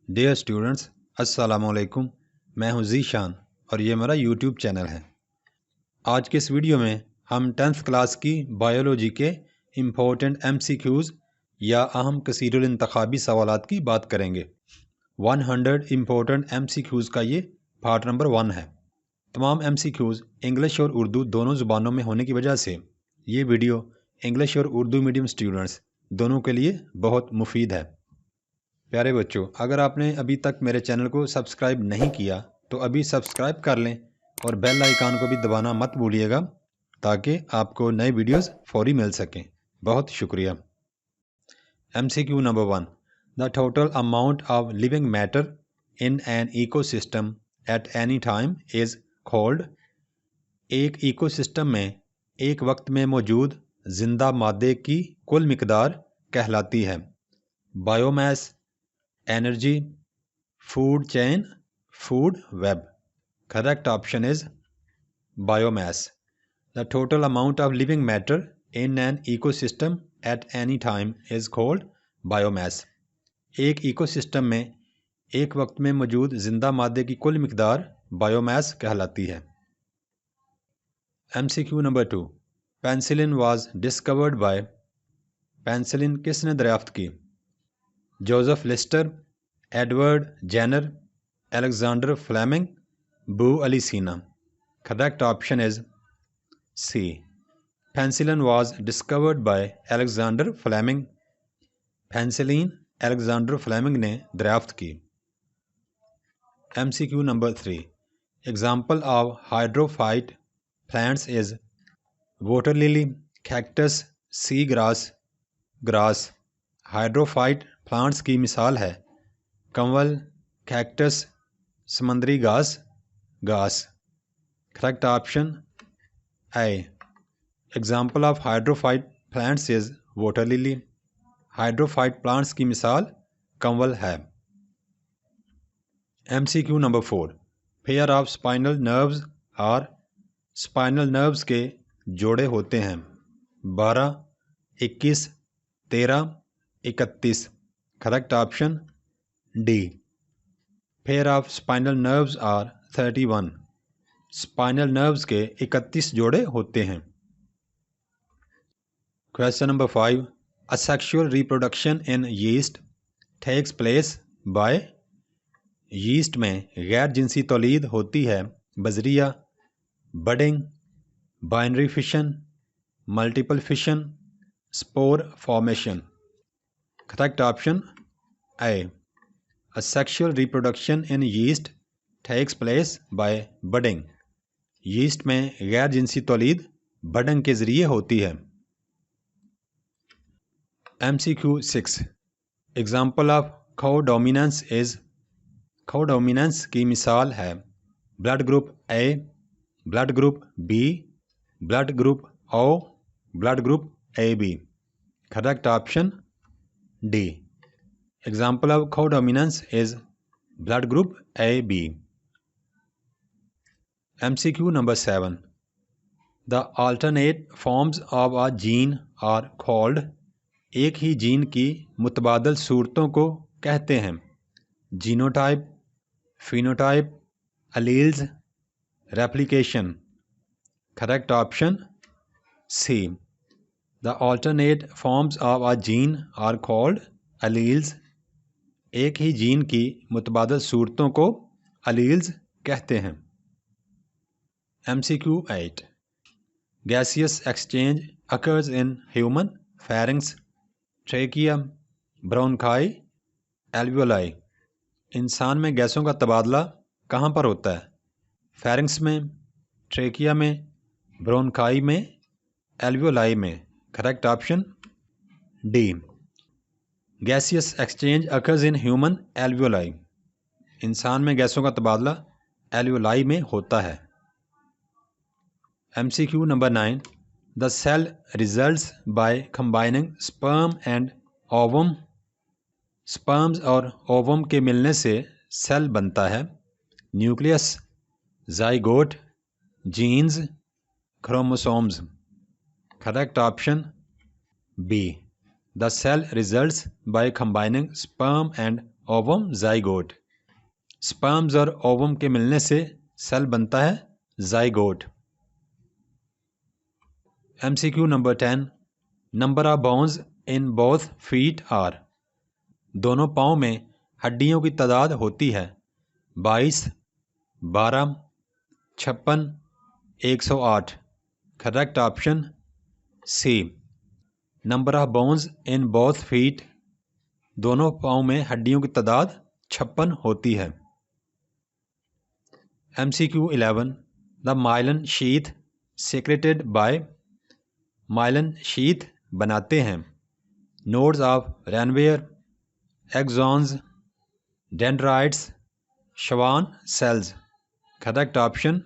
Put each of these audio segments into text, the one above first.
Dear students, अस्सलाम वालेकुम। मैं हूं ज़ीशान और ये मेरा यूट्यूब चैनल है। आज के इस वीडियो में हम 10th क्लास की बायोलॉजी के इम्पोर्टेंट MCQs या अहम कसीरुल इंतखाबी सवालात की बात करेंगे। 100 इम्पोर्टेंट MCQs का ये पार्ट नंबर 1 है। तमाम MCQs इंग्लिश और उर्दू दोनों ज़ुबानों में होने की वजह से ये वीडियो इंग्लिश और उर्दू मीडियम स्टूडेंट्स दोनों के लिए बहुत मुफीद है। प्यारे बच्चों, अगर आपने अभी तक मेरे चैनल को सब्सक्राइब नहीं किया तो अभी सब्सक्राइब कर लें और बेल आइकन को भी दबाना मत भूलिएगा ताकि आपको नए वीडियोस फौरी मिल सकें। बहुत शुक्रिया। MCQ number 1, the total amount of living matter in an ecosystem at any time is called. एक इकोसिस्टम में एक वक्त में मौजूद जिंदा मादे की कुल मिकदार कहलाती है। Biomass, energy, food chain, food web. Correct option is biomass. The total amount of living matter in an ecosystem at any time is called biomass. एक इकोसिस्टम में एक वक्त में मौजूद जिंदा मादे की कुल मिकदार बायोमास कहलाती है। MCQ number 2, penicillin was discovered by. Penicillin किसने दरियाफ्त की? Joseph Lister, Edward Jenner, Alexander Fleming, Bu Ali Sina. Correct option is C, penicillin was discovered by Alexander Fleming. Penicillin Alexander Fleming ने दरियाफ्त की। MCQ number 3, example of hydrophyte plants is. Water lily, cactus, sea grass, grass. Hydrophyte plants की मिसाल है कंवल, cactus, समंदरी घास, घास। Correct option A, example of hydrophyte plants is water lily. Hydrophyte plants की मिसाल कंवल है। MCQ number 4, pair of spinal nerves और। स्पाइनल नर्व्स के जोड़े होते हैं 12, 21, 13, 31। Correct option D, pair of spinal nerves are 31। Spinal nerves के 31 जोड़े होते हैं। Question number 5, asexual reproduction in yeast takes place by. यीस्ट में गैर जिनसी तौलीद होती है बजरिया, budding, binary fission, multiple fission, spore formation. Correct option A, a sexual reproduction in yeast takes place by budding। Yeast में गैर जिनसी तौलीद बडिंग के जरिए होती है। MCQ 6, example of codominance is. Codominance की मिसाल है blood group A, blood group B, blood group O, blood group AB। Correct option D, example of codominance is blood group AB। MCQ number 7, the alternate forms of a gene are called। एक ही gene की मुतबादल सूरतों को कहते हैं genotype, phenotype, alleles, replication. Correct option C, the alternate forms of a gene are called alleles। एक ही gene की मुतबादल सूरतों को अलील्स कहते हैं। MCQ 8, gaseous exchange occurs in human pharynx, trachea, bronchi, alveoli. इंसान में गैसों का तबादला कहाँ पर होता है? फेरिंग्स में, ट्रेकिया में, ब्रोंकाई में, एल्वियोलाई में। Correct option D, gaseous exchange occurs in human alveoli. इंसान में गैसों का तबादला एल्वियोलाई में होता है। MCQ number 9, the cell results by combining sperm and ovum. Sperms और ओवम के मिलने से सेल बनता है nucleus, zygote, jeans, chromosomes. Correct option B, the cell results by combining sperm and ovum zygote. Sperms और ओवम के मिलने से सेल बनता है zygote. MCQ number 10, number of bones in both feet are. दोनों पाँव में हड्डियों की तादाद होती है 22, 12, 56, 108। Correct option C. Number of bones in both feet, दोनों पाँव में हड्डियों की तादाद 56 होती है। MCQ 11, the myelin sheath secreted by. Myelin sheath बनाते हैं nodes of Ranvier, axons, dendrites, Schwann cells. Correct option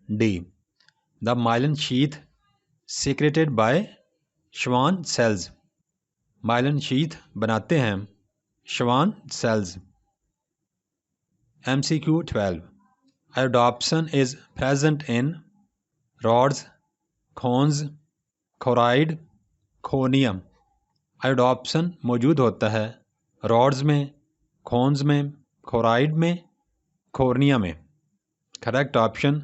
D. The myelin sheath secreted by Schwann cells. Myelin sheath बनाते हैं Schwann cells. MCQ 12, adoption is present in rods, cones, choroid, conium। adoption मौजूद होता है rods में, cones में, choroid में, cornea में। correct option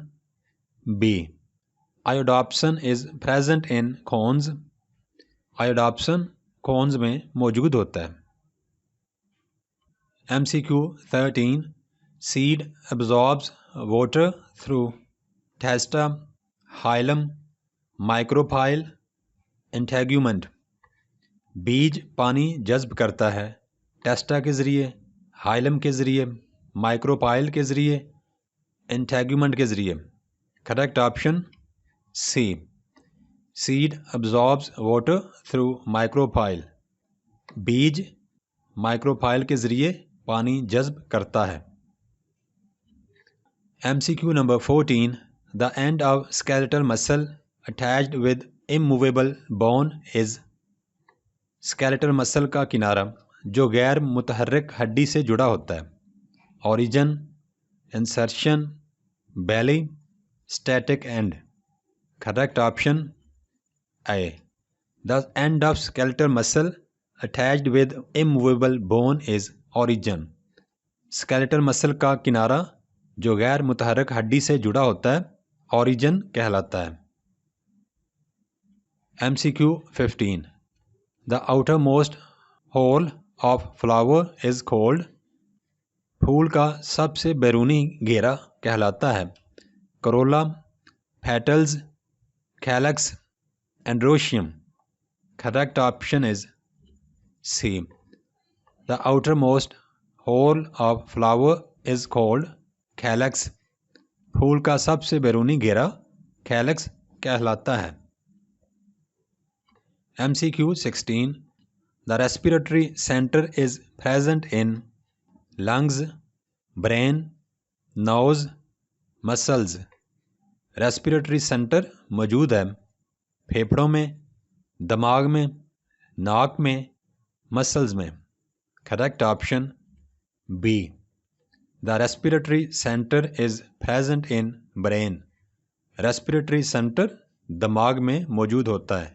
B। adoption is present in cones। adoption cones में मौजूद होता है। MCQ 13, seed absorbs water through testa, hilum, micropyle, integument। बीज पानी जज्ब करता है टेस्टा के ज़रिए, हाइलम के ज़रिए, माइक्रोपाइल के ज़रिए, इंटेगुमेंट के ज़रिए। Correct option C. Seed absorbs water through micropyle. बीज माइक्रोपाइल के ज़रिए पानी जज्ब करता है। MCQ number 14, the end of skeletal muscle attached with immovable bone is. Skeletal muscle का किनारा जो गैर मुतहर्रिक हड्डी से जुड़ा होता है origin, insertion, belly, static end. Correct option A. The end of skeletal muscle attached with immovable bone is origin. Skeletal muscle का किनारा जो गैर मुतहर्रिक हड्डी से जुड़ा होता है ओरिजिन कहलाता है। MCQ 15, the outermost whorl of flower is called. फूल का सबसे बैरूनी घेरा कहलाता है corolla, petals, calyx, androecium. Correct option is C. The outermost whorl of flower is called calyx. फूल का सबसे बैरूनी घेरा कैलक्स कहलाता है। MCQ 16, the respiratory centre is present in lungs, brain, nose, muscles. Respiratory centre मौजूद है फेफड़ों में, दिमाग में, नाक में, मसल्स में। Correct option B. The respiratory centre is present in brain. Respiratory centre दिमाग में मौजूद होता है।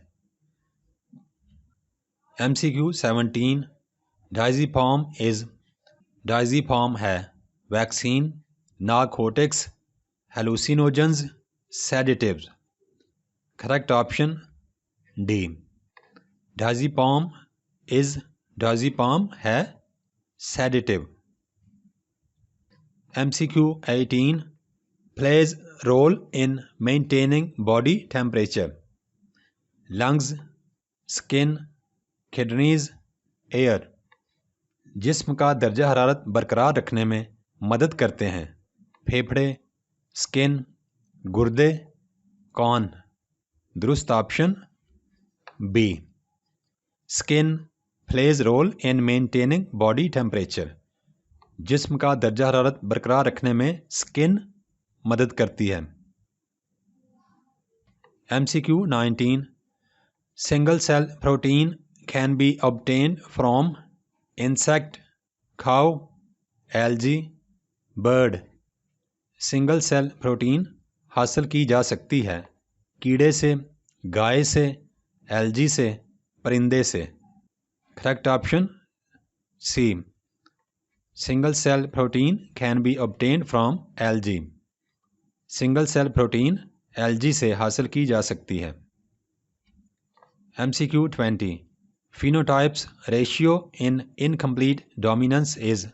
MCQ 17, डायज़ीपम is. डायज़ीपम है vaccine, narcotics, hallucinogens, sedatives. Correct option D. Diazepam is. Diazepam है sedative. MCQ 18, plays role in maintaining body temperature। lungs, skin, kidneys, air। जिस्म का दर्जा हरारत बरकरार रखने में मदद करते हैं फेफड़े, स्किन, गुर्दे, कौन। दुरुस्त option B. Skin plays role in maintaining body temperature. जिस्म का दर्जा हरारत बरकरार रखने में स्किन मदद करती है। MCQ 19, single cell protein can be obtained from insect, cow, algae, bird. Single cell protein हासिल की जा सकती है कीड़े से, गाय से, एल्गी से, परिंदे से। Correct option C. Single cell protein can be obtained from algae. Single cell protein algae से हासिल की जा सकती है। MCQ 20 phenotypes ratio in incomplete dominance is.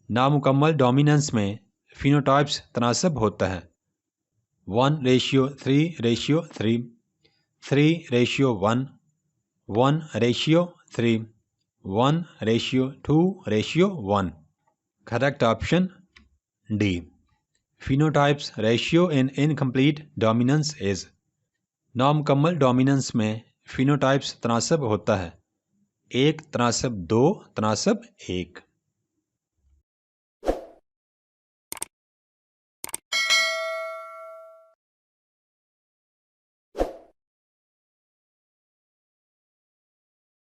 नामुकम्मल डोमिनेंस में फिनोटाइप्स तनासब होता है 1:3:3, 3:1, 1:3, 1:2:1। Correct option D. Phenotypes ratio in incomplete dominance is. नामुकम्मल डोमिनेंस में फिनोटाइप्स तनासब होता है 1:2:1।